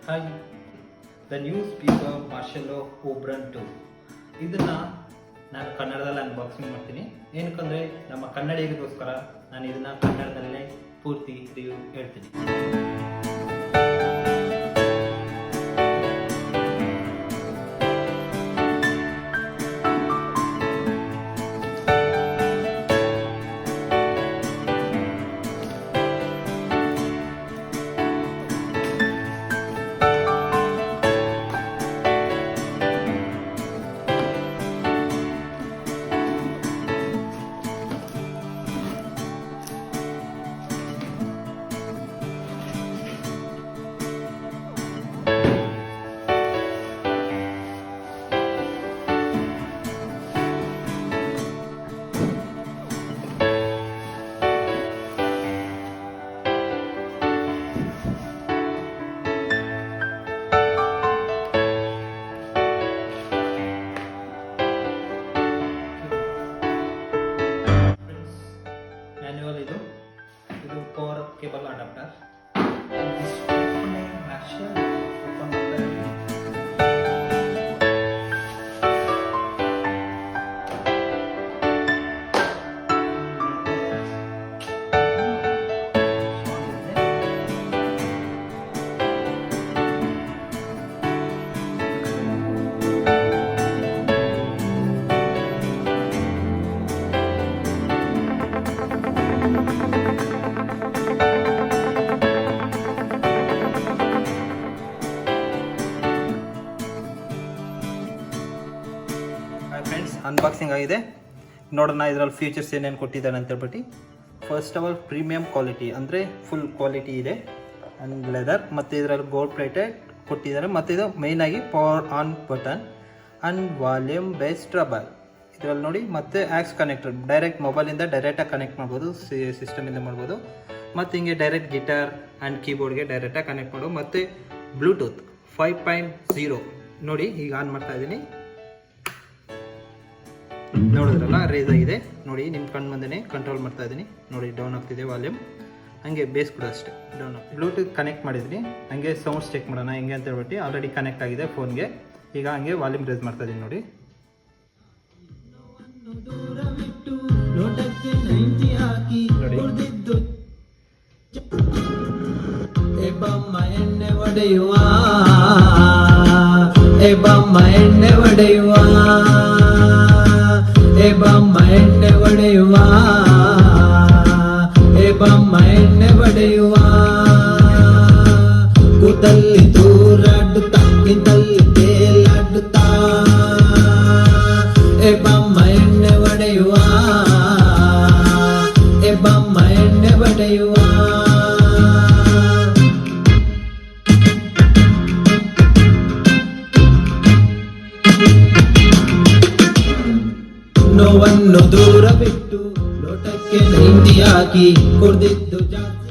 Hi, the new speaker ಮಾರ್ಷೆಲ್ಲೋ ಓಬ್ರನ್ 2 ಇದನ್ನು ನಾನು ಕನ್ನಡದಲ್ಲಿ ಅನ್ಬಾಕ್ಸಿಂಗ್ ಮಾಡ್ತೀನಿ. ಏನಕ್ಕಂದರೆ ನಮ್ಮ ಕನ್ನಡಿಗರಿಗೋಸ್ಕರ ನಾನು ಇದನ್ನು ಕನ್ನಡದಲ್ಲೇ ಪೂರ್ತಿ ರಿವ್ಯೂ ಹೇಳ್ತೀನಿ. ಇದು ಪವರ್ ಕೇಬಲ್ ಅಡಾಪ್ಟರ್. ಅನ್ಬಾಕ್ಸಿಂಗ್ ಆಗಿದೆ, ನೋಡೋಣ ಇದರಲ್ಲಿ ಫೀಚರ್ಸ್ ಏನೇನು ಕೊಟ್ಟಿದ್ದಾನೆ ಅಂತ ಹೇಳ್ಬಿಟ್ಟು. First of all premium quality ಅಂದರೆ ಫುಲ್ ಕ್ವಾಲಿಟಿ ಇದೆ ಆ್ಯಂಡ್ ಲೆದರ್, ಮತ್ತು ಇದರಲ್ಲಿ ಗೋಲ್ಡ್ ಪ್ಲೇಟೆಡ್ ಕೊಟ್ಟಿದ್ದಾರೆ. ಮತ್ತು ಇದು ಮೇಯ್ನಾಗಿ power on button and volume base trouble ಇದರಲ್ಲಿ ನೋಡಿ. ಮತ್ತು ಆಕ್ಸ್ ಕನೆಕ್ಟರ್ ಡೈರೆಕ್ಟ್ ಮೊಬೈಲಿಂದ ಡೈರೆಕ್ಟಾಗಿ ಕನೆಕ್ಟ್ ಮಾಡ್ಬೋದು, ಸಿಸ್ಟಮಿಂದ ಮಾಡ್ಬೋದು. ಮತ್ತು ಹಿಂಗೆ ಡೈರೆಕ್ಟ್ ಗಿಟಾರ್ ಆ್ಯಂಡ್ ಕೀಬೋರ್ಡ್ಗೆ ಡೈರೆಕ್ಟಾಗಿ ಕನೆಕ್ಟ್ ಮಾಡೋದು. ಮತ್ತು ಬ್ಲೂಟೂತ್ 5.0 ನೋಡಿ, ಈಗ ಆನ್ ಮಾಡ್ತಾ ಇದ್ದೀನಿ. ನೋಡಿದ್ರಲ್ಲ, ರೇಸ್ ಆಗಿದೆ ನೋಡಿ, ನಿಮ್ಮ ಕಣ್ಣು ಮುಂದೆನೇ ಕಂಟ್ರೋಲ್ ಮಾಡ್ತಾ ಇದ್ದೀನಿ ನೋಡಿ. ಡೌನ್ ಆಗ್ತಿದೆ ವಾಲ್ಯೂಮ್, ಹಾಗೆ ಬೇಸ್ ಕೂಡ ಅಷ್ಟೇ ಡೌನ್ ಆಗ್ತಿದೆ. ಬ್ಲೂಟೂತ್ ಕನೆಕ್ಟ್ ಮಾಡಿದ್ದೀನಿ, ಹಾಗೆ ಸೌಂಡ್ಸ್ ಚೆಕ್ ಮಾಡೋಣ ಹೆಂಗೆ ಅಂತ ಹೇಳ್ಬಿಟ್ಟು. ಆಲ್ರೆಡಿ ಕನೆಕ್ಟ್ ಆಗಿದೆ ಫೋನ್ಗೆ. ಈಗ ಹಂಗೆ ವಾಲ್ಯೂಮ್ ರೇಸ್ ಮಾಡ್ತಾ ಇದ್ದೀನಿ ನೋಡಿ. ಬಮ್ಮ ಎಣ್ಣೆ ಒಡೆಯುವ ಕೂತಲ್ಲಿ ತೂರಾಡುತ್ತಾ ನಿಂತಲ್ಲಿ ತೇಲಾಡುತ್ತಾ ಬಮ್ಮ ಎಣ್ಣೆ ಒಡೆಯುವ ಬಮ್ಮ ಎಣ್ಣೆ ಒಡೆಯುವ. ನೋವನ್ನು ದೂರ ಬಿಟ್ಟು ಲೋಟಕ್ಕೆ 90 ಹಾಕಿ ಕುಡ್ದಿದ್ದು ಜಾಸ್ತಿ.